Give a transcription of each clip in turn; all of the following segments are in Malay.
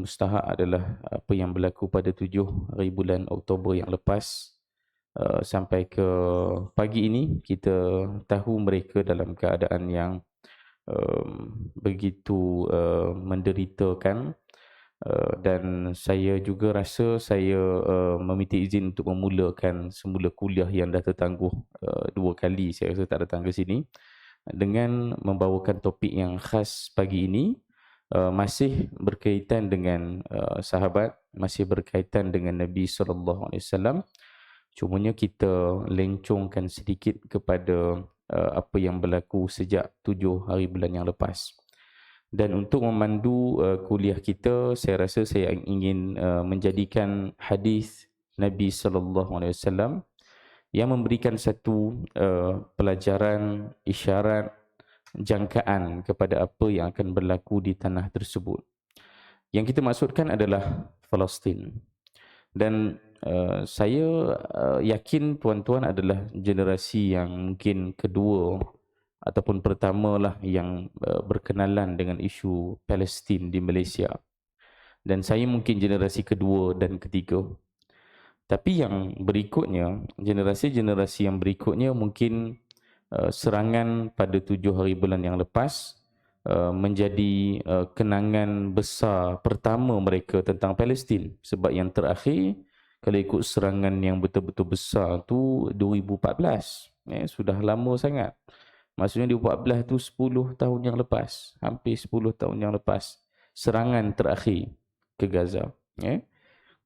mustahak adalah apa yang berlaku pada 7 hari bulan Oktober yang lepas. Sampai ke pagi ini kita tahu mereka dalam keadaan yang begitu menderitakan. Dan saya juga rasa saya meminta izin untuk memulakan semula kuliah yang dah tertangguh 2 kali saya rasa tak datang ke sini, dengan membawakan topik yang khas pagi ini. Masih berkaitan dengan sahabat, masih berkaitan dengan Nabi SAW. Cumanya kita lencongkan sedikit kepada apa yang berlaku sejak 7 hari bulan yang lepas. Dan untuk memandu kuliah kita, saya rasa saya ingin menjadikan hadis Nabi SAW yang memberikan satu pelajaran, isyarat, jangkaan kepada apa yang akan berlaku di tanah tersebut. Yang kita maksudkan adalah Palestin. Dan saya yakin tuan-tuan adalah generasi yang mungkin kedua ataupun pertama lah yang berkenalan dengan isu Palestin di Malaysia. Dan saya mungkin generasi kedua dan ketiga. Tapi yang berikutnya, generasi-generasi yang berikutnya mungkin serangan pada 7 hari bulan yang lepas menjadi kenangan besar pertama mereka tentang Palestin. Sebab yang terakhir, kalau ikut serangan yang betul-betul besar tu 2014. Sudah lama sangat. Maksudnya 2014 tu 10 tahun yang lepas. Hampir 10 tahun yang lepas. Serangan terakhir ke Gaza.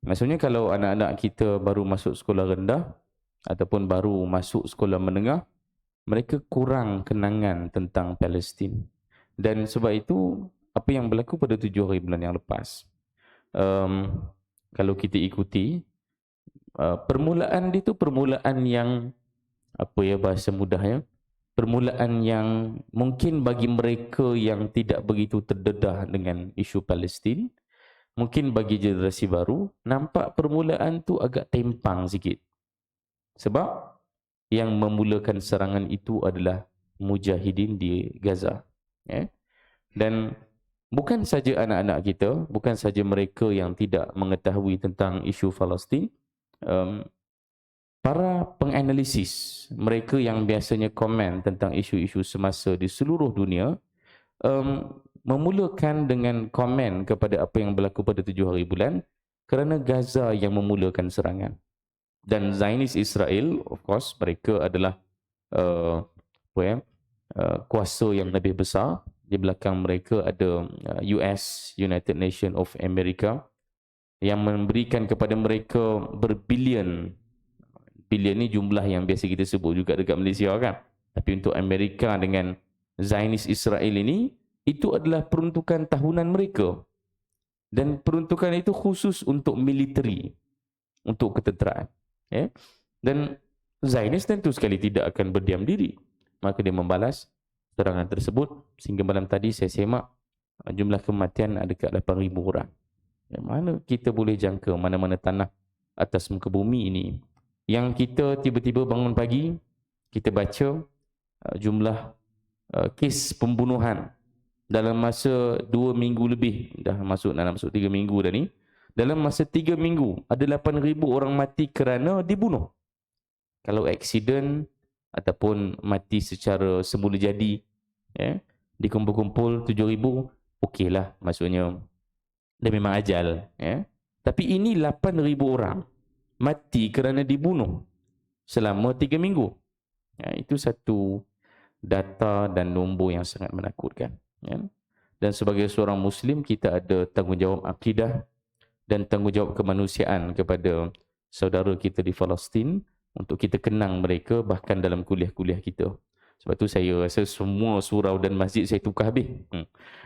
Maksudnya kalau anak-anak kita baru masuk sekolah rendah ataupun baru masuk sekolah menengah, mereka kurang kenangan tentang Palestin. Dan sebab itu, apa yang berlaku pada 7 hari bulan yang lepas, kalau kita ikuti, permulaan dia tu permulaan yang, apa ya bahasa mudahnya, permulaan yang mungkin bagi mereka yang tidak begitu terdedah dengan isu Palestin, mungkin bagi generasi baru, nampak permulaan tu agak tempang sikit. Sebab yang memulakan serangan itu adalah mujahidin di Gaza. Dan bukan saja anak-anak kita, bukan saja mereka yang tidak mengetahui tentang isu Palestin, para penganalisis, mereka yang biasanya komen tentang isu-isu semasa di seluruh dunia, memulakan dengan komen kepada apa yang berlaku pada 7 hari bulan, kerana Gaza yang memulakan serangan. Dan Zionis Israel, of course, mereka adalah kuasa yang lebih besar. Di belakang mereka ada US, United Nations of America, yang memberikan kepada mereka berbilion. Bilion ni jumlah yang biasa kita sebut juga dekat Malaysia kan. Tapi untuk Amerika dengan Zionis Israel ini, itu adalah peruntukan tahunan mereka. Dan peruntukan itu khusus untuk militeri, untuk ketenteraan. Dan Zionis tentu sekali tidak akan berdiam diri. Maka dia membalas serangan tersebut, sehingga malam tadi saya semak jumlah kematian ada dekat 8,000 orang. Mana kita boleh jangka mana-mana tanah atas muka bumi ini yang kita tiba-tiba bangun pagi, kita baca jumlah kes pembunuhan dalam masa 2 minggu lebih, dah masuk 3 minggu dah ni. Dalam masa 3 minggu ada 8,000 orang mati kerana dibunuh. Kalau aksiden ataupun mati secara semula jadi, dikumpul-kumpul 7,000, okeylah, maksudnya dia memang ajal. Tapi ini 8,000 orang mati kerana dibunuh selama 3 minggu. Itu satu data dan nombor yang sangat menakutkan. Dan sebagai seorang Muslim, kita ada tanggungjawab akidah dan tanggungjawab kemanusiaan kepada saudara kita di Palestin, untuk kita kenang mereka bahkan dalam kuliah-kuliah kita. Sebab tu saya rasa semua surau dan masjid saya tukar habis.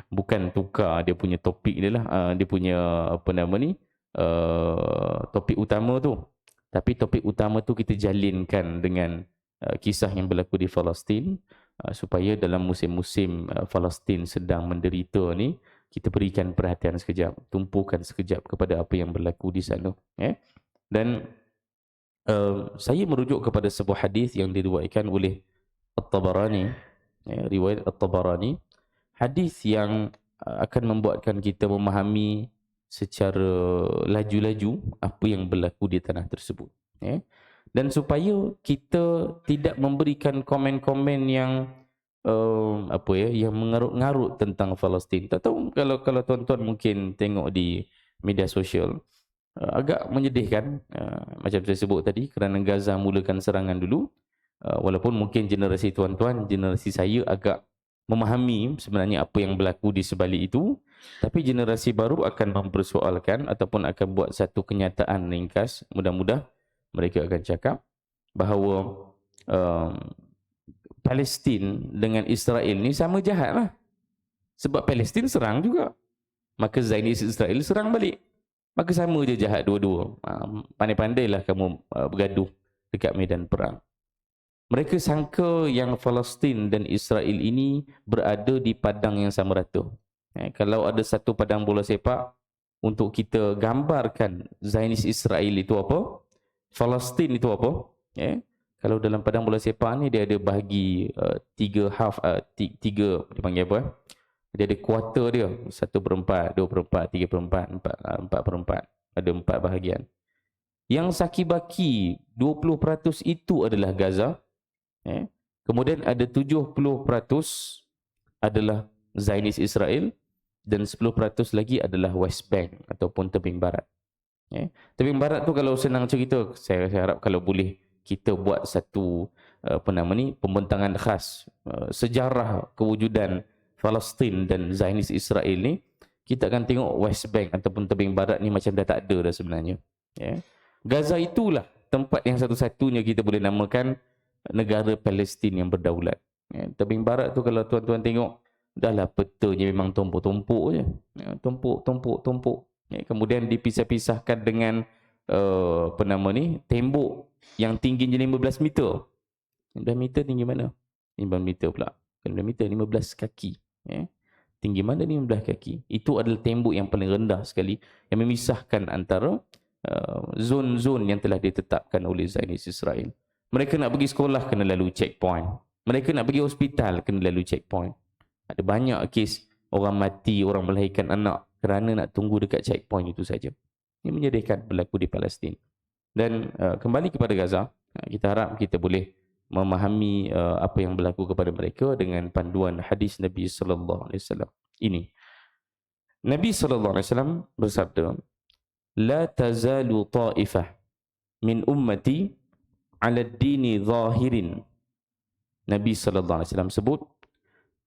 Bukan tukar dia punya topik dia lah, dia punya topik utama tu. Tapi topik utama tu kita jalinkan dengan kisah yang berlaku di Palestin, supaya dalam musim-musim Palestin sedang menderita ni, kita berikan perhatian sekejap, tumpukan sekejap kepada apa yang berlaku di sana. Dan saya merujuk kepada sebuah hadis yang diriwayatkan oleh At-Tabarani, riwayat At-Tabarani, hadis yang akan membuatkan kita memahami secara laju-laju apa yang berlaku di tanah tersebut. Dan supaya kita tidak memberikan komen-komen yang yang mengarut-ngarut tentang Palestin. Tak tahu kalau tuan-tuan mungkin tengok di media sosial, agak menyedihkan, macam saya sebut tadi, kerana Gaza mulakan serangan dulu. Walaupun mungkin generasi tuan-tuan, generasi saya agak memahami sebenarnya apa yang berlaku di sebalik itu, tapi generasi baru akan mempersoalkan ataupun akan buat satu kenyataan ringkas. Mudah-mudah mereka akan cakap bahawa Palestin dengan Israel ni sama jahat lah. Sebab Palestin serang juga, maka Zionis Israel serang balik. Maka sama je jahat dua-dua. Pandai-pandailah kamu bergaduh dekat medan perang. Mereka sangka yang Palestin dan Israel ini berada di padang yang sama rata. Kalau ada satu padang bola sepak, untuk kita gambarkan Zionis Israel itu apa, Palestin itu apa, kalau dalam padang bola sepak ni dia ada bahagi tiga half, tiga dipanggil apa, dia ada quarter dia, 1/4, 2/4, 3/4, 4/4, ada 4 bahagian. Yang saki-baki 20% itu adalah Gaza. Kemudian ada 70% adalah Zionis Israel dan 10% lagi adalah West Bank ataupun tebing barat. Tebing barat tu kalau senang cerita, saya harap kalau boleh kita buat satu pembentangan khas sejarah kewujudan Palestin dan Zionis Israel ni, kita akan tengok West Bank ataupun tebing barat ni macam dah tak ada dah sebenarnya. Gaza itulah tempat yang satu-satunya kita boleh namakan negara Palestin yang berdaulat. Tebing barat tu kalau tuan-tuan tengok, dahlah petanya memang tumpuk-tumpuk je. Tumpuk. Kemudian dipisah-pisahkan dengan tembok yang tingginya 15 meter. 15 meter tinggi mana? 15 meter pula. 15 meter, 15 kaki. Tinggi mana 15 kaki? Itu adalah tembok yang paling rendah sekali yang memisahkan antara zon-zon yang telah ditetapkan oleh Zionis Israel. Mereka nak pergi sekolah kena lalu checkpoint. Mereka nak pergi hospital kena lalu checkpoint. Ada banyak kes orang mati, orang melahirkan anak kerana nak tunggu dekat checkpoint itu saja. Ini menyedihkan berlaku di Palestin. Dan kembali kepada Gaza, kita harap kita boleh memahami apa yang berlaku kepada mereka dengan panduan hadis Nabi sallallahu alaihi wasallam. Ini Nabi sallallahu alaihi wasallam bersabda, "La tazalu ta'ifah min ummati 'ala ad-dini zahirin." Nabi sallallahu alaihi wasallam sebut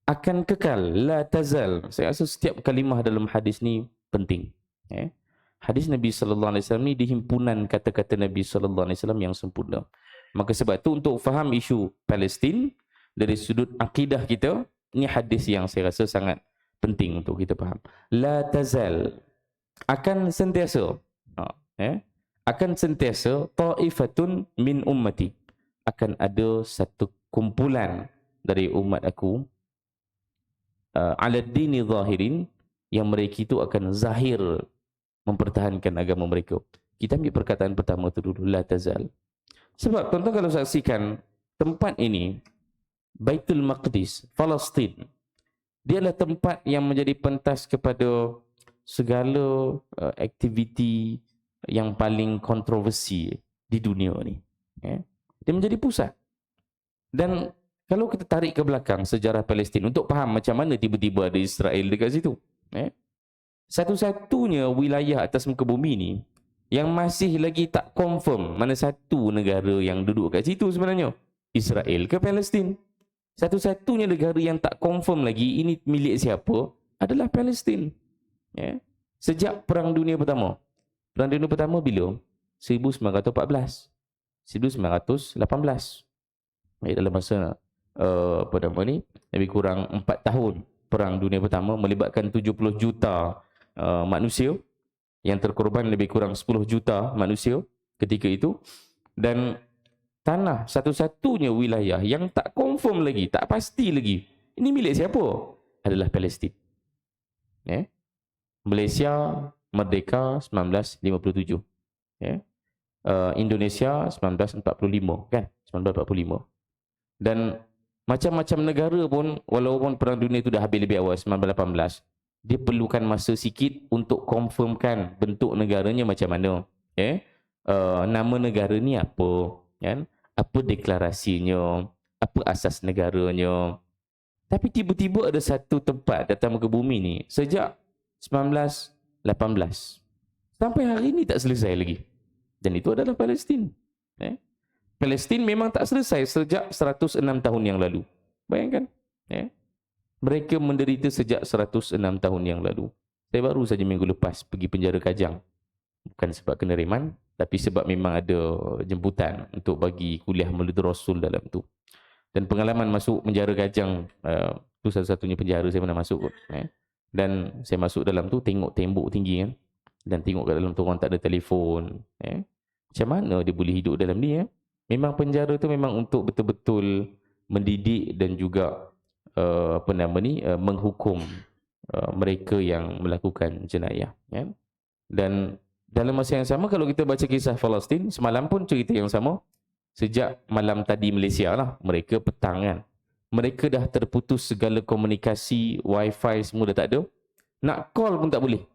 akan kekal, la tazal. Saya rasa setiap kalimah dalam hadis ni penting. Hadis Nabi sallallahu alaihi wasallam ni dihimpunan kata-kata Nabi sallallahu alaihi wasallam yang sempurna. Maka sebab tu untuk faham isu Palestin dari sudut akidah kita, ini hadis yang saya rasa sangat penting untuk kita faham. La tazal, akan sentiasa, akan sentiasa ta'ifatun min ummati, akan ada satu kumpulan dari umat aku, ala dini zahirin, yang mereka itu akan zahir mempertahankan agama mereka. Kita ambil perkataan pertama tu dulu, la tazal. Sebab tuan-tuan kalau saksikan tempat ini, Baitul Maqdis, Palestin, dia adalah tempat yang menjadi pentas kepada segala aktiviti yang paling kontroversi di dunia ni. Dia menjadi pusat. Dan kalau kita tarik ke belakang sejarah Palestin untuk faham macam mana tiba-tiba ada Israel dekat situ, satu-satunya wilayah atas muka bumi ni yang masih lagi tak confirm mana satu negara yang duduk kat situ sebenarnya, Israel ke Palestin. Satu-satunya negara yang tak confirm lagi ini milik siapa adalah Palestin. Sejak Perang Dunia Pertama. Perang Dunia Pertama bila? 1914. 1918. Dalam masa lebih kurang 4 tahun Perang Dunia Pertama melibatkan 70 juta manusia, yang terkorban lebih kurang 10 juta manusia ketika itu. Dan tanah satu-satunya wilayah yang tak confirm lagi, tak pasti lagi ini milik siapa adalah Palestin. Malaysia merdeka 1957. Indonesia 1945 kan, 1945. Dan macam-macam negara pun, walaupun Perang Dunia itu dah habis lebih awal 1918, dia perlukan masa sikit untuk confirmkan bentuk negaranya macam mana. Nama negara ni apa, kan? Apa deklarasinya, apa asas negaranya. Tapi tiba-tiba ada satu tempat datang ke bumi ni sejak 1918. Sampai hari ni tak selesai lagi. Dan itu adalah Palestin. Palestin memang tak selesai sejak 106 tahun yang lalu. Bayangkan. Mereka menderita sejak 106 tahun yang lalu. Saya baru saja minggu lepas pergi penjara Kajang. Bukan sebab kena reman, tapi sebab memang ada jemputan untuk bagi kuliah Maulid Rasul dalam tu. Dan pengalaman masuk penjara Kajang, tu satu-satunya penjara saya pernah masuk. Dan saya masuk dalam tu, tengok tembok tinggi kan. Dan tengok kat dalam tu orang tak ada telefon. Macam mana dia boleh hidup dalam ni? Memang penjara tu memang untuk betul-betul mendidik dan juga menghukum mereka yang melakukan jenayah. Dan dalam masa yang sama, kalau kita baca kisah Palestin, semalam pun cerita yang sama. Sejak malam tadi Malaysia lah, mereka petang kan. Mereka dah terputus segala komunikasi, wifi semua dah tak ada. Nak call pun tak boleh.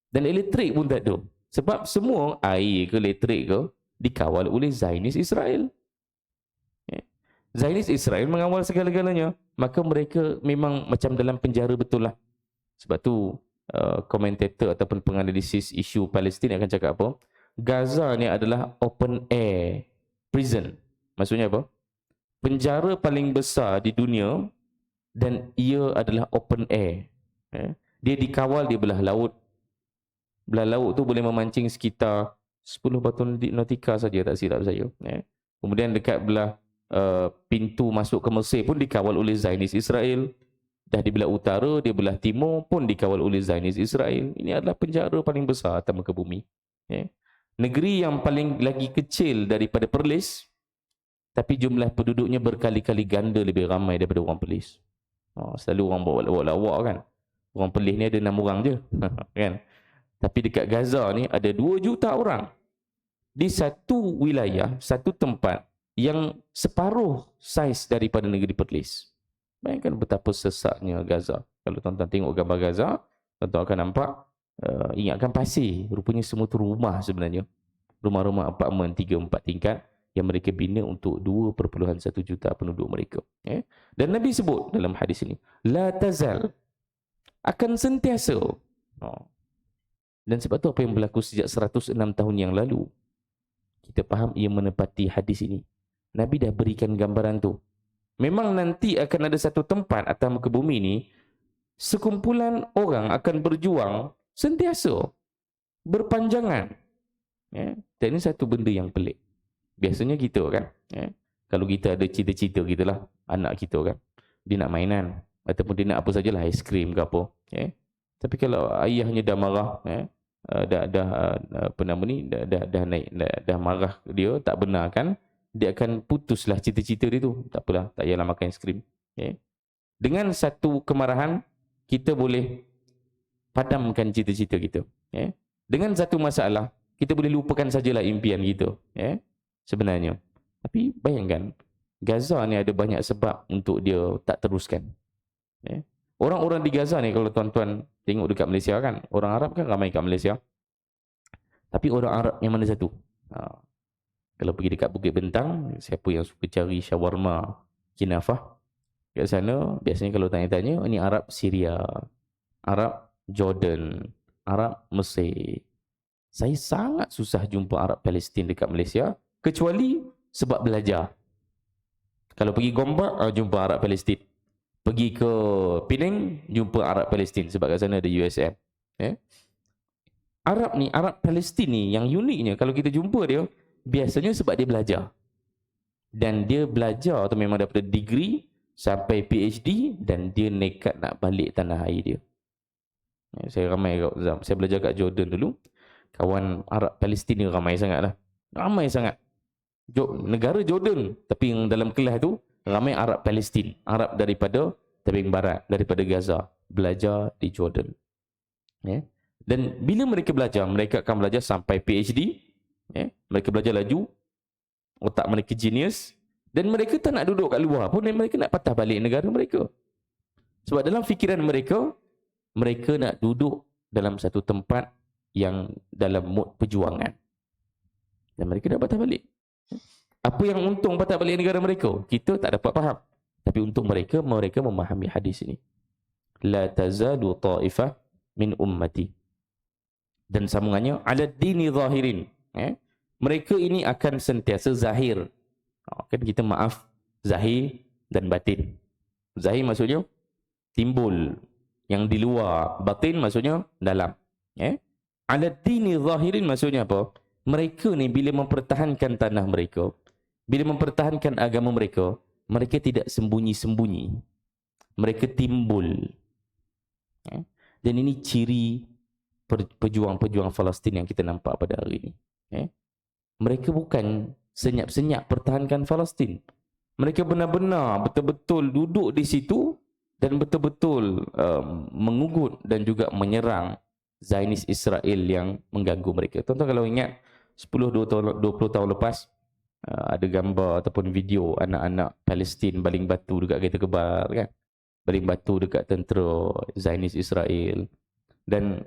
Dan elektrik pun tak ada. Sebab semua air ke elektrik ke dikawal oleh Zionis Israel. Zionis Israel mengawal segala-galanya. Maka mereka memang macam dalam penjara betul lah. Sebab tu komentator ataupun penganalisis isu Palestin akan cakap apa? Gaza ni adalah open air prison. Maksudnya apa? Penjara paling besar di dunia dan ia adalah open air. Dia dikawal di belah laut. Belah laut tu boleh memancing sekitar 10 batu nautika saja, tak silap saya. Kemudian dekat belah pintu masuk ke Mesir pun dikawal oleh Zionis Israel. Dah di belah utara, di belah timur pun dikawal oleh Zionis Israel. Ini adalah penjara paling besar atas muka bumi. Negeri yang paling lagi kecil daripada Perlis, tapi jumlah penduduknya berkali-kali ganda lebih ramai daripada orang Perlis. Selalu orang bawa lawak kan. Orang Perlis ni ada 6 orang je. Kan? Tapi dekat Gaza ni ada 2 juta orang. Di satu wilayah, satu tempat yang separuh saiz daripada negeri Perlis. Bayangkan betapa sesaknya Gaza. Kalau tuan-tuan tengok gambar Gaza, tuan-tuan akan nampak, ingatkan pasir. Rupanya semua tu rumah sebenarnya. Rumah-rumah apartmen 3-4 tingkat yang mereka bina untuk 2.1 juta penduduk mereka. Dan Nabi sebut dalam hadis ini, La tazal, akan sentiasa. Dan sebab tu apa yang berlaku sejak 106 tahun yang lalu, kita faham ia menepati hadis ini. Nabi dah berikan gambaran tu. Memang nanti akan ada satu tempat atas muka bumi ni, sekumpulan orang akan berjuang sentiasa, berpanjangan. Dan ini satu benda yang pelik. Biasanya kita kan, kalau kita ada cita-cita kita lah, anak kita kan, dia nak mainan, ataupun dia nak apa sajalah, aiskrim ke apa. Tapi kalau ayahnya dah marah, dah naik, dah marah dia, tak benar kan, dia akan putuslah cita-cita dia tu. Tak apalah, tak payahlah makan aiskrim. Dengan satu kemarahan, kita boleh padamkan cita-cita kita. Dengan satu masalah, kita boleh lupakan sajalah impian kita. Sebenarnya. Tapi bayangkan, Gaza ni ada banyak sebab untuk dia tak teruskan. Orang-orang di Gaza ni, kalau tuan-tuan tengok dekat Malaysia kan, orang Arab kan ramai kat Malaysia. Tapi orang Arab yang mana satu? Kalau pergi dekat Bukit Bentang, siapa yang suka cari shawarma kinafah, kat sana, biasanya kalau tanya-tanya, ini Arab Syria, Arab Jordan, Arab Mesir. Saya sangat susah jumpa Arab Palestin dekat Malaysia, kecuali sebab belajar. Kalau pergi Gombak, jumpa Arab Palestin. Pergi ke Penang, jumpa Arab Palestin, sebab kat sana ada USM. Arab ni, Arab Palestin ni, yang uniknya, kalau kita jumpa dia, biasanya sebab dia belajar. Dan dia belajar tu memang daripada degree sampai PhD, dan dia nekat nak balik tanah air dia. Saya belajar kat Jordan dulu. Kawan Arab Palestin ni ramai sangat lah. Ramai sangat. Negara Jordan, tapi yang dalam kelas tu ramai Arab Palestin. Arab daripada Tebing Barat, daripada Gaza, belajar di Jordan. Dan bila mereka belajar, mereka akan belajar sampai PhD. Mereka belajar laju, otak mereka genius, dan mereka tak nak duduk kat luar pun, dan mereka nak patah balik negara mereka. Sebab dalam fikiran mereka, mereka nak duduk dalam satu tempat yang dalam mood perjuangan. Dan mereka dah patah balik. Apa yang untung patah balik negara mereka? Kita tak dapat faham. Tapi untuk mereka, mereka memahami hadis ini. La tazalu ta'ifah min ummati. Dan sambungannya, ala dini zahirin. Mereka ini akan sentiasa zahir. Kan kita maaf, zahir dan batin. Zahir maksudnya timbul. Yang di luar. Batin maksudnya dalam. Ala dini zahirin maksudnya apa? Mereka ni bila mempertahankan tanah mereka, bila mempertahankan agama mereka, mereka tidak sembunyi-sembunyi. Mereka timbul. Dan ini ciri pejuang-pejuang Palestin yang kita nampak pada hari ini. Mereka bukan senyap-senyap pertahankan Palestin. Mereka benar-benar betul-betul duduk di situ dan betul-betul mengugut dan juga menyerang Zionis Israel yang mengganggu mereka. Tuan-tuan kalau ingat 10-20 tahun lepas, ada gambar ataupun video anak-anak Palestin baling batu dekat kereta kebal kan. Baling batu dekat tentera Zionis Israel. Dan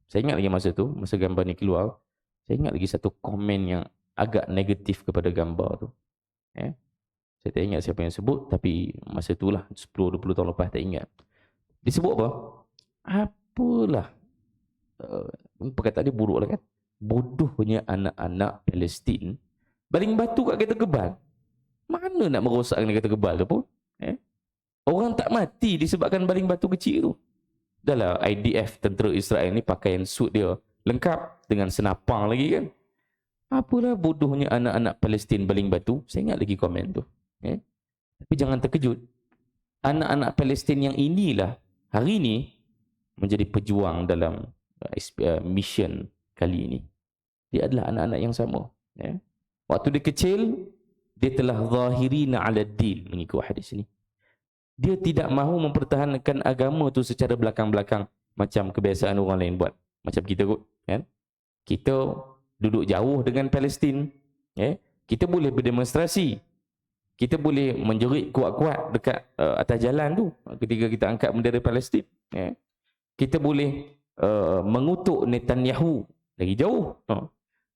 saya ingat lagi masa tu, masa gambar ni keluar, saya ingat lagi satu komen yang agak negatif kepada gambar tu. Saya tak ingat siapa yang sebut, tapi masa tu lah 10-20 tahun lepas tak ingat. Disebut apa? Apalah. Perkataan dia buruk lah kan. Bodohnya anak-anak Palestin baling batu kat kereta kebal. Mana nak merosakkan kereta kebal tu pun? Orang tak mati disebabkan baling batu kecil tu. Dah lah IDF, tentera Israel ni pakaian suit dia lengkap dengan senapang lagi kan. Apalah bodohnya anak-anak Palestin baling batu. Saya ingat lagi komen tu. Tapi jangan terkejut. Anak-anak Palestin yang inilah hari ini menjadi pejuang dalam mission kali ini. Dia adalah anak-anak yang sama. Waktu dia kecil, dia telah zahirina ala din, mengikut hadis ini. Dia tidak mahu mempertahankan agama tu secara belakang-belakang macam kebiasaan orang lain buat. Macam kita kot. Kita duduk jauh dengan Palestin. Kita boleh berdemonstrasi. Kita boleh menjerit kuat-kuat dekat atas jalan tu ketika kita angkat bendera Palestin. Kita boleh mengutuk Netanyahu lagi jauh.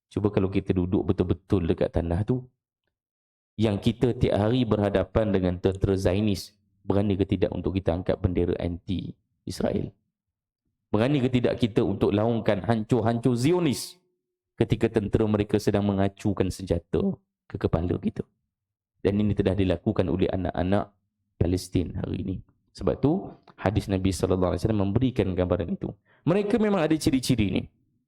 Cuba kalau kita duduk betul-betul dekat tanah tu, yang kita tiap hari berhadapan dengan tentera Zionis, berani ke tidak untuk kita angkat bendera anti-Israel? Berani ke tidak kita untuk laungkan hancur-hancur Zionis ketika tentera mereka sedang mengacukan senjata ke kepala kita? Dan ini telah dilakukan oleh anak-anak Palestin hari ini. Sebab tu hadis Nabi SAW memberikan gambaran itu. Mereka memang ada ciri-ciri ni.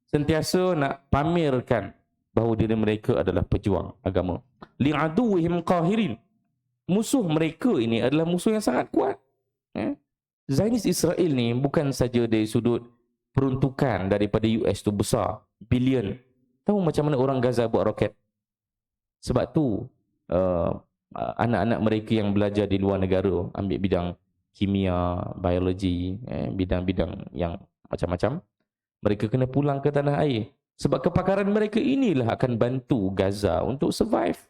Sentiasa nak pamerkan bahawa diri mereka adalah pejuang agama. Li'aduwihim qahirin. Musuh mereka ini adalah musuh yang sangat kuat. Zionis Israel ni bukan saja dari sudut peruntukan daripada US tu besar, bilion. Tahu macam mana orang Gaza buat roket? Sebab tu anak-anak mereka yang belajar di luar negara, ambil bidang kimia, biologi, bidang-bidang yang macam-macam, mereka kena pulang ke tanah air. Sebab kepakaran mereka inilah akan bantu Gaza untuk survive.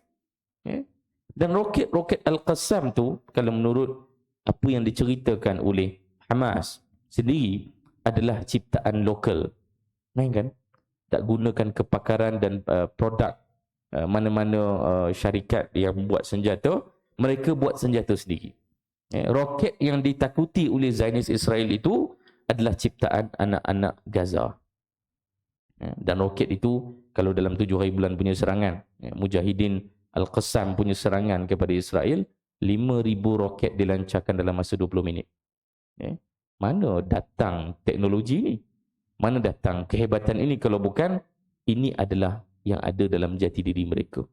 Dan roket-roket Al-Qassam tu, kalau menurut apa yang diceritakan oleh Hamas sendiri, adalah ciptaan lokal. Main kan? Tak gunakan kepakaran dan produk mana-mana syarikat yang buat senjata, mereka buat senjata sendiri. Roket yang ditakuti oleh Zionis Israel itu adalah ciptaan anak-anak Gaza. Dan roket itu, kalau dalam 7 hari bulan punya serangan, Mujahidin Al-Qassam punya serangan kepada Israel, 5,000 roket dilancarkan dalam masa 20 minit. Mana datang teknologi ni? Mana datang kehebatan ini kalau bukan ini adalah yang ada dalam jati diri mereka.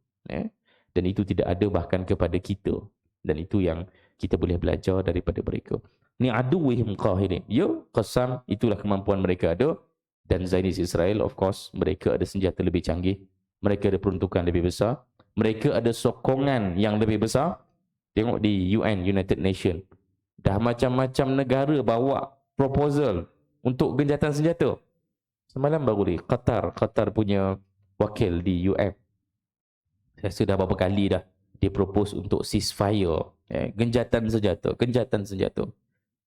Dan itu tidak ada bahkan kepada kita. Dan itu yang kita boleh belajar daripada mereka. Ni aduwihim qahirin. Ya, Qassam, itulah kemampuan mereka ada. Dan Zionis Israel, of course, mereka ada senjata lebih canggih. Mereka ada peruntukan lebih besar. Mereka ada sokongan yang lebih besar. Tengok di UN, United Nations. Dah macam-macam negara bawa proposal untuk genjatan senjata. Semalam baru ni, Qatar punya wakil di UN. Saya sudah berapa kali dah dia propose untuk ceasefire, genjatan senjata.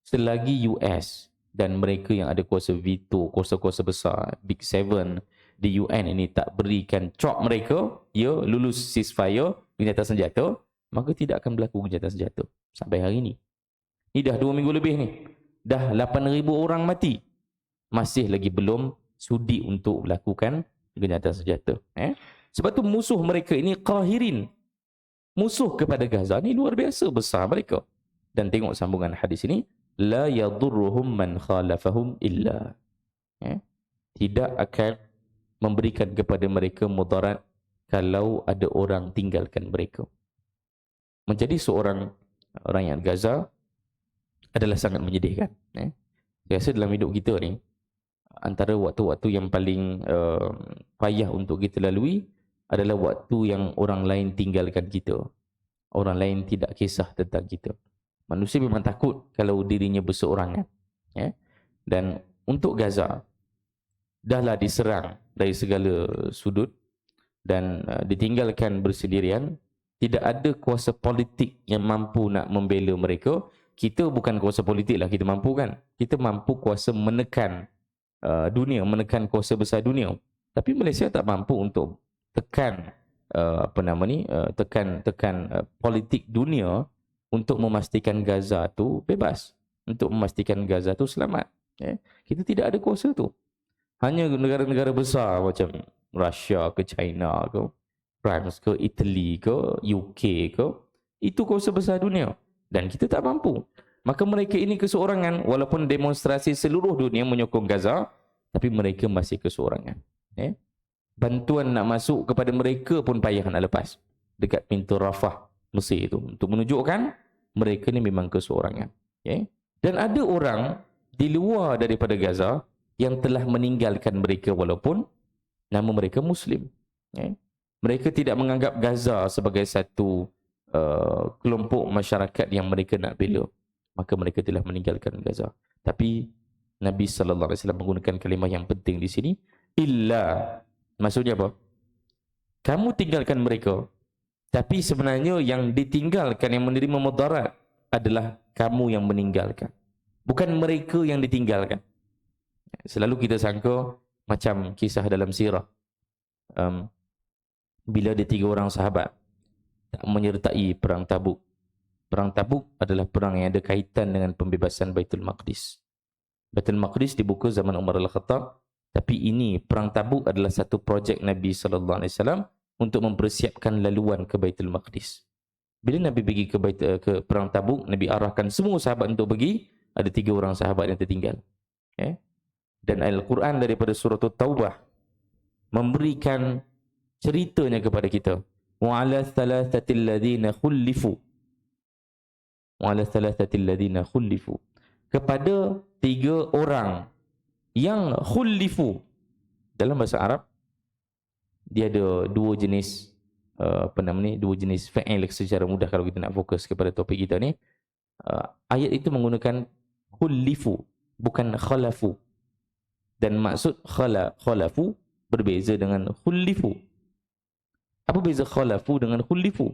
Selagi US dan mereka yang ada kuasa veto, kuasa-kuasa besar, Big Seven di UN ini tak berikan cop mereka, ya lulus ceasefire, gencatan senjata, maka tidak akan berlaku gencatan senjata sampai hari ini. Ini dah 2 minggu lebih ni. Dah 8,000 orang mati. Masih lagi belum sudi untuk melakukan gencatan senjata. Sebab tu musuh mereka ini qahirin. Musuh kepada Gaza ni luar biasa besar mereka. Dan tengok sambungan hadis ini, la yadurruhum man khalafahum illa. Tidak akan memberikan kepada mereka mudarat kalau ada orang tinggalkan mereka. Menjadi seorang rakyat Gaza adalah sangat menyedihkan. Saya rasa dalam hidup kita ni, antara waktu-waktu yang paling payah untuk kita lalui adalah waktu yang orang lain tinggalkan kita. Orang lain tidak kisah tentang kita. Manusia memang takut kalau dirinya berseorangan. Dan untuk Gaza, dahlah diserang dari segala sudut dan ditinggalkan bersendirian. Tidak ada kuasa politik yang mampu nak membela mereka. Kita bukan kuasa politik lah, kita mampu kan. Kita mampu kuasa menekan dunia, menekan kuasa besar dunia. Tapi Malaysia tak mampu untuk tekan politik dunia untuk memastikan Gaza tu bebas, untuk memastikan Gaza tu selamat. Kita tidak ada kuasa tu. Hanya negara-negara besar macam Russia ke China ke France ke Italy ke UK ke, itu kuasa besar dunia. Dan kita tak mampu. Maka mereka ini keseorangan, walaupun demonstrasi seluruh dunia menyokong Gaza, tapi mereka masih keseorangan. Bantuan nak masuk kepada mereka pun payah nak lepas dekat pintu Rafah Mesir itu, untuk menunjukkan mereka ni memang keseorangan. Dan ada orang di luar daripada Gaza yang telah meninggalkan mereka walaupun nama mereka Muslim. Mereka tidak menganggap Gaza sebagai satu kelompok masyarakat yang mereka nak bela. Maka mereka telah meninggalkan Gaza. Tapi Nabi SAW menggunakan kalimah yang penting di sini. Illa. Maksudnya apa? Kamu tinggalkan mereka, tapi sebenarnya yang ditinggalkan, yang menerima mudarat adalah kamu yang meninggalkan. Bukan mereka yang ditinggalkan. Selalu kita sangka macam kisah dalam sirah. Bila ada 3 orang sahabat tak menyertai perang Tabuk. Perang Tabuk adalah perang yang ada kaitan dengan pembebasan Baitul Maqdis. Baitul Maqdis dibuka zaman Umar Al-Khattab. Tapi ini, perang Tabuk adalah satu projek Nabi SAW untuk mempersiapkan laluan ke Baitul Maqdis. Bila Nabi pergi ke perang Tabuk, Nabi arahkan semua sahabat untuk pergi. Ada 3 orang sahabat yang tertinggal. Dan Al-Quran daripada surah Taubah memberikan ceritanya kepada kita. وَعَلَى ثَلَاثَةِ الَّذِينَ خُلِّفُوا وَعَلَى ثَلَاثَةِ الَّذِينَ خُلِّفُوا kepada 3 orang yang khulifu. Dalam bahasa Arab dia ada 2 jenis dua jenis fa'il secara mudah kalau kita nak fokus kepada topik kita ni. Ayat itu menggunakan khulifu, bukan khalafu. Dan maksud khalafu berbeza dengan khulifu. Apa beza khalafu dengan khulifu?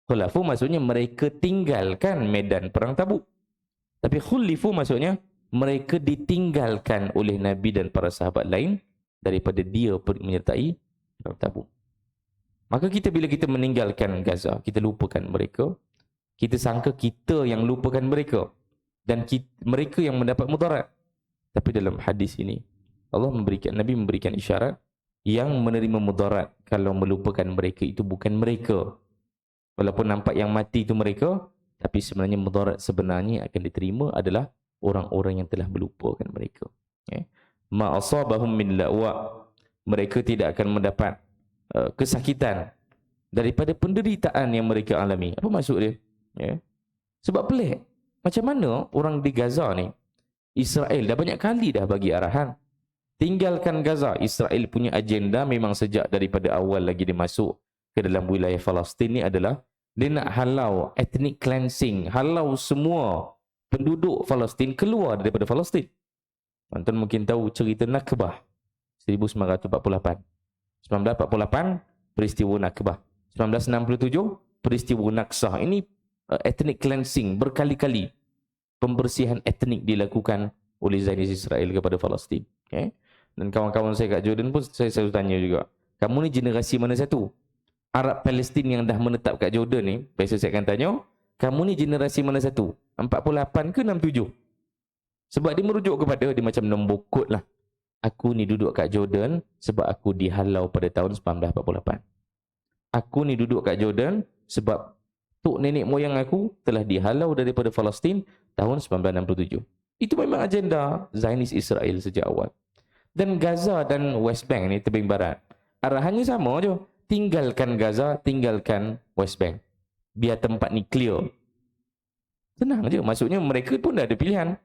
Khalafu maksudnya mereka tinggalkan medan perang Tabuk. Tapi khulifu maksudnya mereka ditinggalkan oleh Nabi dan para sahabat lain daripada dia menyertai perang Tabuk. Maka kita bila kita meninggalkan Gaza, kita lupakan mereka. Kita sangka kita yang lupakan mereka. Dan mereka yang mendapat mudarat. Tapi dalam hadis ini, Nabi memberikan isyarat yang menerima mudarat kalau melupakan mereka itu bukan mereka. Walaupun nampak yang mati itu mereka, tapi sebenarnya mudarat sebenarnya akan diterima adalah orang-orang yang telah melupakan mereka. Ma asabahum min la'wa. Mereka tidak akan mendapat kesakitan daripada penderitaan yang mereka alami. Apa maksud dia? Sebab pelik. Macam mana orang di Gaza ni, Israel dah banyak kali dah bagi arahan. Tinggalkan Gaza. Israel punya agenda memang sejak daripada awal lagi dia masuk ke dalam wilayah Palestin ni adalah dia nak halau ethnic cleansing, halau semua penduduk Palestin keluar daripada Palestin. Tuan-tuan mungkin tahu cerita Nakbah 1948. 1948 peristiwa Nakbah. 1967 peristiwa Naksah. Ini ethnic cleansing berkali-kali. Pembersihan etnik dilakukan oleh Zionis Israel kepada Palestin. Okay? Dan kawan-kawan saya kat Jordan pun saya selalu tanya juga, kamu ni generasi mana satu? Arab Palestin yang dah menetap kat Jordan ni, biasa saya akan tanya, kamu ni generasi mana satu? 48 ke 67? Sebab dia merujuk kepada, dia macam nombor kod lah. Aku ni duduk kat Jordan sebab aku dihalau pada tahun 1948. Aku ni duduk kat Jordan sebab tok nenek moyang aku telah dihalau daripada Palestin tahun 1967. Itu memang agenda Zionis Israel sejak awal. Dan Gaza dan West Bank ni, tebing barat, arahannya sama je. Tinggalkan Gaza, tinggalkan West Bank. Biar tempat ni clear. Senang je. Maksudnya mereka pun dah ada pilihan.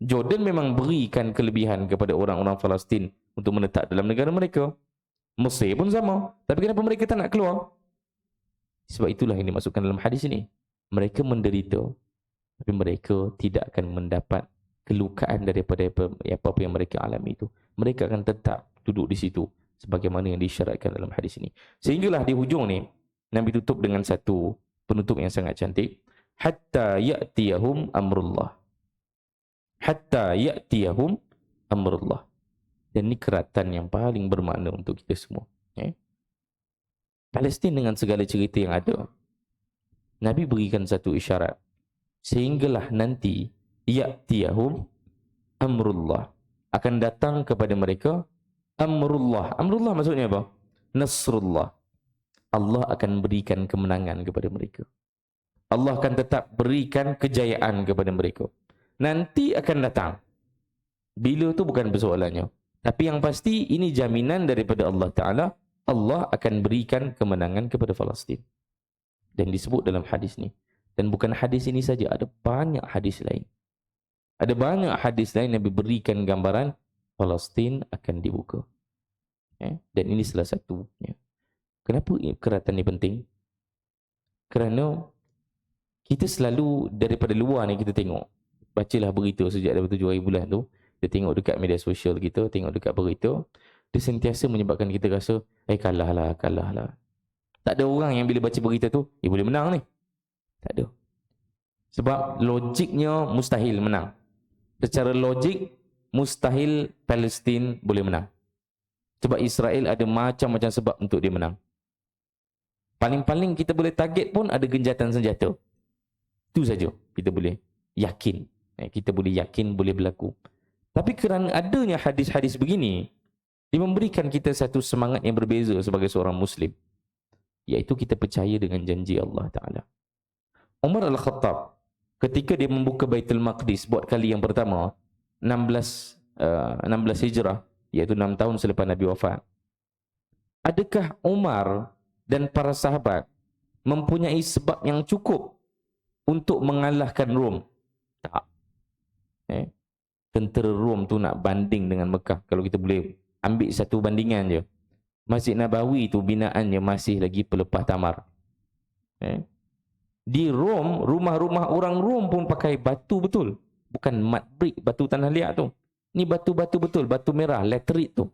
Jordan memang berikan kelebihan kepada orang-orang Palestin untuk menetap dalam negara mereka. Mesir pun sama. Tapi kenapa mereka tak nak keluar? Sebab itulah yang dimasukkan dalam hadis ini. Mereka menderita, tapi mereka tidak akan mendapat kelukaan daripada apa-apa yang mereka alami itu. Mereka akan tetap duduk di situ sebagaimana yang disyaratkan dalam hadis ini. Sehinggalah di hujung ni, Nabi tutup dengan satu penutup yang sangat cantik. Hatta ya'tiyahum amrullah. Hatta ya'tiyahum amrullah. Dan ini keratan yang paling bermakna untuk kita semua. Palestin dengan segala cerita yang ada, Nabi berikan satu isyarat. Sehinggalah nanti ya'tiyahum amrullah. Akan datang kepada mereka amrullah. Amrullah maksudnya apa? Nasrullah. Allah akan berikan kemenangan kepada mereka. Allah akan tetap berikan kejayaan kepada mereka. Nanti akan datang. Bila tu bukan persoalannya. Tapi yang pasti ini jaminan daripada Allah Ta'ala. Allah akan berikan kemenangan kepada Palestin. Dan disebut dalam hadis ni. Dan bukan hadis ini saja, ada banyak hadis lain. Ada banyak hadis lain yang berikan gambaran Palestin akan dibuka. Dan ini salah satunya. Kenapa keratan ini penting? Kerana kita selalu daripada luar ni kita tengok. Bacalah berita sejak daripada 7 hari bulan tu. Kita tengok dekat media sosial kita, tengok dekat berita. Dia sentiasa menyebabkan kita rasa, kalah lah. Tak ada orang yang bila baca berita tu, boleh menang ni. Tak ada. Sebab logiknya mustahil menang. Secara logik, mustahil Palestin boleh menang. Sebab Israel ada macam-macam sebab untuk dia menang. Paling-paling kita boleh target pun ada genjatan senjata. Itu saja kita boleh yakin. Kita boleh yakin boleh berlaku. Tapi kerana adanya hadis-hadis begini, dia memberikan kita satu semangat yang berbeza sebagai seorang Muslim. Iaitu kita percaya dengan janji Allah Ta'ala. Umar Al-Khattab, ketika dia membuka Baitul Maqdis buat kali yang pertama, 16 Hijrah, iaitu 6 tahun selepas Nabi wafat. Adakah Umar dan para sahabat mempunyai sebab yang cukup untuk mengalahkan Rom? Tak. Tentera Rom tu nak banding dengan Mekah. Kalau kita boleh ambil satu bandingan je. Masjid Nabawi tu binaannya masih lagi pelepah tamar. Di Rom, rumah-rumah orang Rom pun pakai batu betul. Bukan mud brick, batu tanah liat tu. Ni batu-batu betul, batu merah, laterit tu.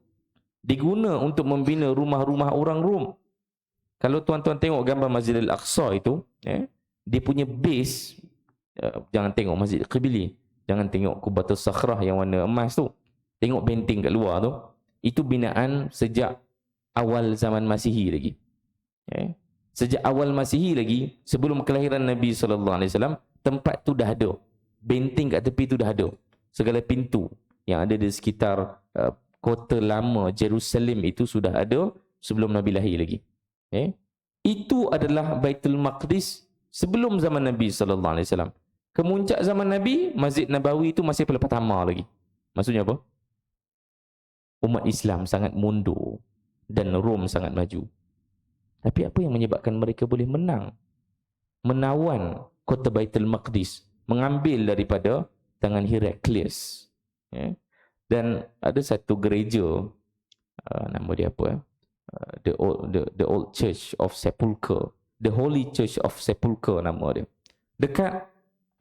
Diguna untuk membina rumah-rumah orang Rom. Kalau tuan-tuan tengok gambar Masjid Al-Aqsa itu, dia punya base, jangan tengok Masjid Qibli, jangan tengok Qubatul Sakhrah yang warna emas tu. Tengok benteng kat luar tu. Itu binaan sejak awal zaman Masihi lagi. Sejak awal Masihi lagi, sebelum kelahiran Nabi SAW, tempat tu dah ada. Benteng kat tepi tu dah ada. Segala pintu yang ada di sekitar kota lama Jerusalem itu sudah ada sebelum Nabi lahir lagi. Itu adalah Baitul Maqdis sebelum zaman Nabi SAW. Kemuncak zaman Nabi, Masjid Nabawi itu masih pelepah tamar lagi. Maksudnya apa? Umat Islam sangat mundur dan Rom sangat maju. Tapi apa yang menyebabkan mereka boleh menang? Menawan kota Baitul Maqdis, mengambil daripada tangan Heraklius. Dan ada satu gereja, nama dia apa? The Old Church of Sepulchre, The Holy Church of Sepulchre nama dia. Dekat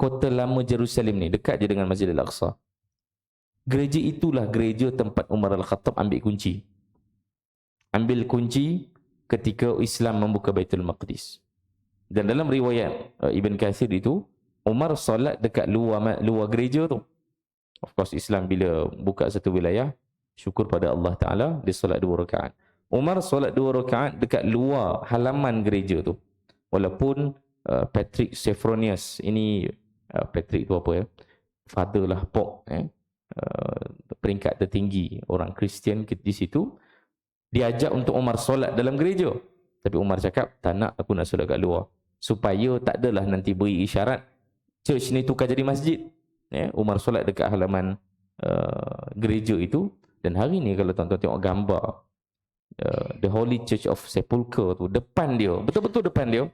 kota lama Jerusalem ni, dekat je dengan Masjid Al-Aqsa. Gereja itulah gereja tempat Umar Al-Khattab ambil kunci. Ambil kunci ketika Islam membuka Baitul Maqdis. Dan dalam riwayat Ibn Kathir itu, Umar solat dekat luar gereja tu. Of course Islam bila buka satu wilayah, syukur pada Allah Ta'ala, dia solat 2 rakaat. Umar solat 2 rakaat dekat luar halaman gereja tu. Walaupun Patrick Sophronius, ini Patrick tu apa ya? Father lah, Pope, peringkat tertinggi orang Kristian di situ, diajak untuk Umar solat dalam gereja. Tapi Umar cakap, tak nak, aku nak solat kat luar. Supaya tak adalah nanti beri isyarat, church ni tukar jadi masjid. Umar solat dekat halaman gereja itu. Dan hari ni kalau tuan-tuan tengok gambar The Holy Church of Sepulchre tu, depan dia, betul-betul depan dia,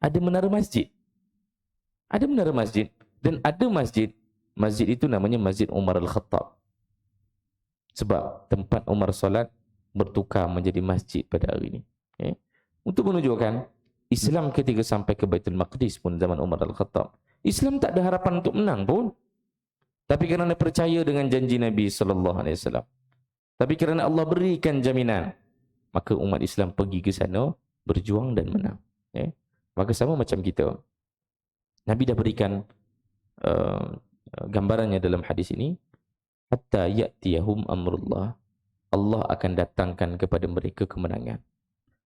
ada menara masjid. Ada menara masjid. Dan ada masjid. Masjid itu namanya Masjid Umar Al-Khattab. Sebab tempat Umar solat bertukar menjadi masjid pada hari ini. Untuk menunjukkan Islam ketika sampai ke Baitul Maqdis pun zaman Umar Al-Khattab, Islam tak ada harapan untuk menang pun. Tapi kerana percaya dengan janji Nabi SAW. Tapi kerana Allah berikan jaminan, maka umat Islam pergi ke sana, berjuang dan menang. Maka sama macam kita. Nabi dah berikan gambarannya dalam hadis ini. Hatta ya'tiyahum amrullah. Allah akan datangkan kepada mereka kemenangan.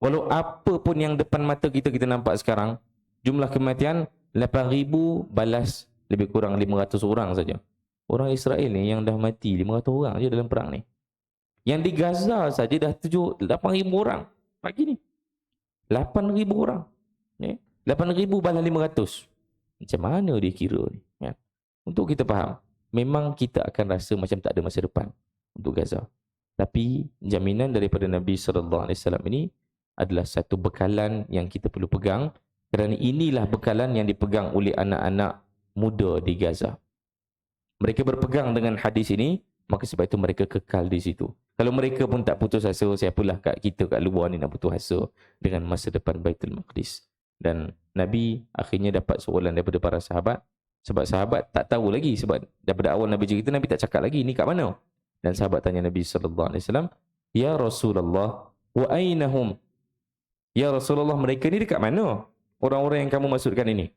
Walau apa pun yang depan mata kita nampak sekarang, jumlah kematian 8,000 balas lebih kurang 500 orang saja. Orang Israel ni yang dah mati 500 orang saja dalam perang ni. Yang di Gaza saja dah 8,000 orang pagi ni. 8,000 orang. 8,000 balas 500. Macam mana dia kira ni? Untuk kita faham, memang kita akan rasa macam tak ada masa depan untuk Gaza. Tapi jaminan daripada Nabi SAW ini adalah satu bekalan yang kita perlu pegang, kerana inilah bekalan yang dipegang oleh anak-anak muda di Gaza. Mereka berpegang dengan hadis ini, maka sebab itu mereka kekal di situ. Kalau mereka pun tak putus asa, siapalah kat kita kat luar ni nak putus asa dengan masa depan Baitul Maqdis. Dan Nabi akhirnya dapat soalan daripada para sahabat, sebab sahabat tak tahu lagi, sebab daripada awal Nabi cerita, Nabi tak cakap lagi ni kat mana. Dan sahabat tanya Nabi SAW, Ya Rasulullah, wa aynahum? Ya Rasulullah, mereka ni dekat mana? Orang-orang yang kamu maksudkan ini.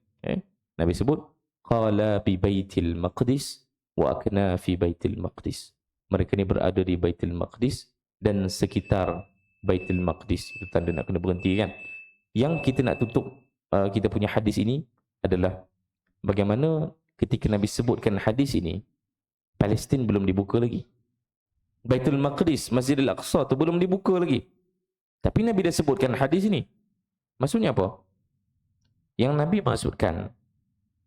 Nabi sebut, Qala bi Baitil Maqdis wa akna fi Baitil Maqdis. Mereka ni berada di Baitul Maqdis dan sekitar Baitul Maqdis. Itu tanda nak kena berhenti kan. Yang kita nak tutup kita punya hadis ini adalah bagaimana ketika Nabi sebutkan hadis ini, Palestin belum dibuka lagi. Baitul Maqdis, Masjidil Aqsa tu belum dibuka lagi. Tapi Nabi dah sebutkan hadis ini. Maksudnya apa? Yang Nabi maksudkan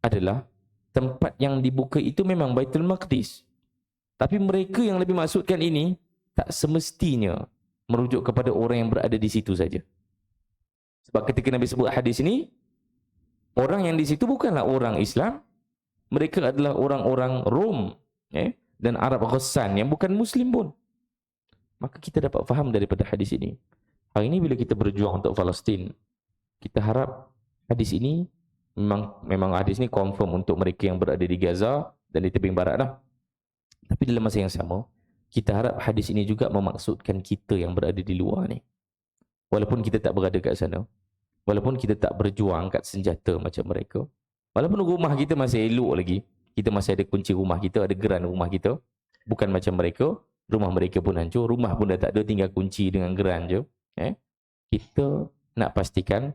adalah tempat yang dibuka itu memang Baitul Maqdis. Tapi mereka yang lebih maksudkan ini tak semestinya merujuk kepada orang yang berada di situ saja. Sebab ketika Nabi sebut hadis ini, orang yang di situ bukanlah orang Islam. Mereka adalah orang-orang Rom dan Arab Ghassan yang bukan Muslim pun. Maka kita dapat faham daripada hadis ini. Hari ini bila kita berjuang untuk Palestin, kita harap hadis ini memang hadis ini confirm untuk mereka yang berada di Gaza dan di tebing barat lah. Tapi dalam masa yang sama, kita harap hadis ini juga memaksudkan kita yang berada di luar ni. Walaupun kita tak berada kat sana, walaupun kita tak berjuang kat senjata macam mereka, walaupun rumah kita masih elok lagi, kita masih ada kunci rumah kita, ada geran rumah kita, bukan macam mereka, rumah mereka pun hancur, rumah pun dah tak ada, tinggal kunci dengan geran je. Kita nak pastikan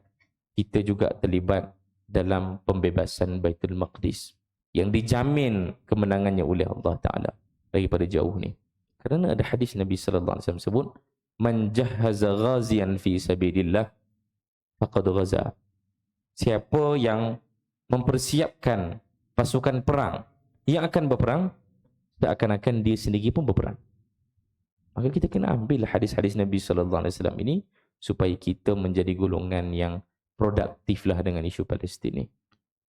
kita juga terlibat dalam pembebasan Baitul Maqdis yang dijamin kemenangannya oleh Allah Ta'ala daripada jauh ni. Kerana ada hadis Nabi SAW sebut, Man jahhaza ghazian fi sabilillah faqad ghaza. Siapa yang mempersiapkan pasukan perang yang akan berperang, seakan-akan dia sendiri pun berperang. Maka kita kena ambil hadis-hadis Nabi SAW ini supaya kita menjadi golongan yang produktiflah dengan isu Palestin ni.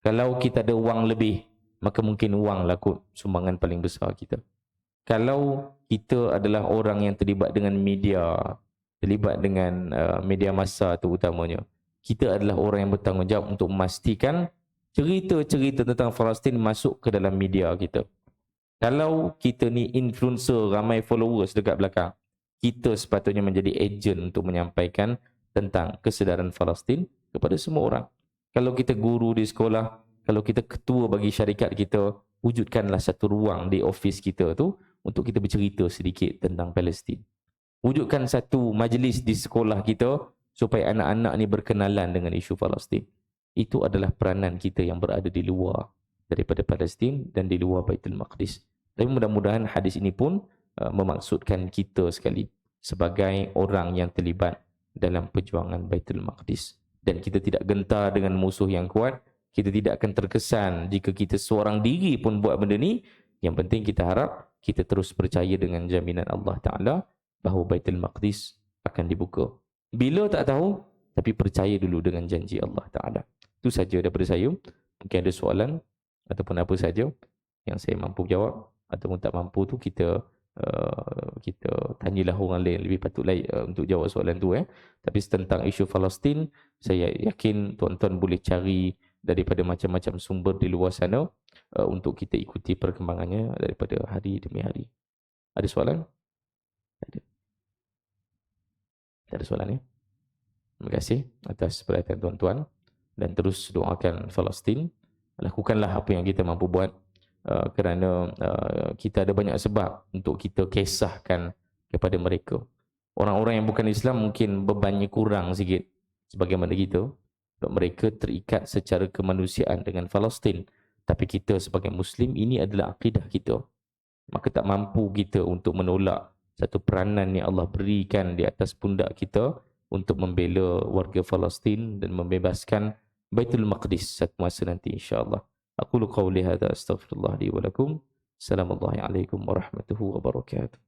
Kalau kita ada wang lebih, maka mungkin wang lah kot sumbangan paling besar kita. Kalau kita adalah orang yang terlibat dengan media, terlibat dengan media massa terutamanya, kita adalah orang yang bertanggungjawab untuk memastikan cerita-cerita tentang Palestin masuk ke dalam media kita. Kalau kita ni influencer, ramai followers dekat belakang, kita sepatutnya menjadi ejen untuk menyampaikan tentang kesedaran Palestin kepada semua orang. Kalau kita guru di sekolah, kalau kita ketua bagi syarikat kita, wujudkanlah satu ruang di office kita tu untuk kita bercerita sedikit tentang Palestin. Wujudkan satu majlis di sekolah kita supaya anak-anak ni berkenalan dengan isu Palestin. Itu adalah peranan kita yang berada di luar daripada Palestin dan di luar Baitul Maqdis. Tapi mudah-mudahan hadis ini pun memaksudkan kita sekali sebagai orang yang terlibat dalam perjuangan Baitul Maqdis. Dan kita tidak gentar dengan musuh yang kuat. Kita tidak akan terkesan jika kita seorang diri pun buat benda ni. Yang penting kita harap kita terus percaya dengan jaminan Allah Ta'ala bahawa Baitul Maqdis akan dibuka. Bila tak tahu, tapi percaya dulu dengan janji Allah Ta'ala. Itu saja daripada saya. Mungkin ada soalan ataupun apa saja yang saya mampu jawab ataupun tak mampu tu kita tanyalah orang lain lebih patut untuk jawab soalan tu. Tapi tentang isu Palestin, saya yakin tuan-tuan boleh cari daripada macam-macam sumber di luar sana untuk kita ikuti perkembangannya daripada hari demi hari. Ada soalan? Tak ada. Tak ada soalan ya? Terima kasih atas perhatian tuan-tuan dan terus doakan Palestin. Lakukanlah apa yang kita mampu buat kerana kita ada banyak sebab untuk kita kisahkan kepada mereka. Orang-orang yang bukan Islam mungkin bebannya kurang sikit sebagaimana kita. Mereka terikat secara kemanusiaan dengan Palestin. Tapi kita sebagai Muslim, ini adalah akidah kita. Maka tak mampu kita untuk menolak satu peranan yang Allah berikan di atas pundak kita untuk membela warga Palestin dan membebaskan Baitul Maqdis satu masa nanti insya-Allah. Aqulu qawli hadza astaghfirullah li wa lakum. Assalamualaikum warahmatullahi wabarakatuh.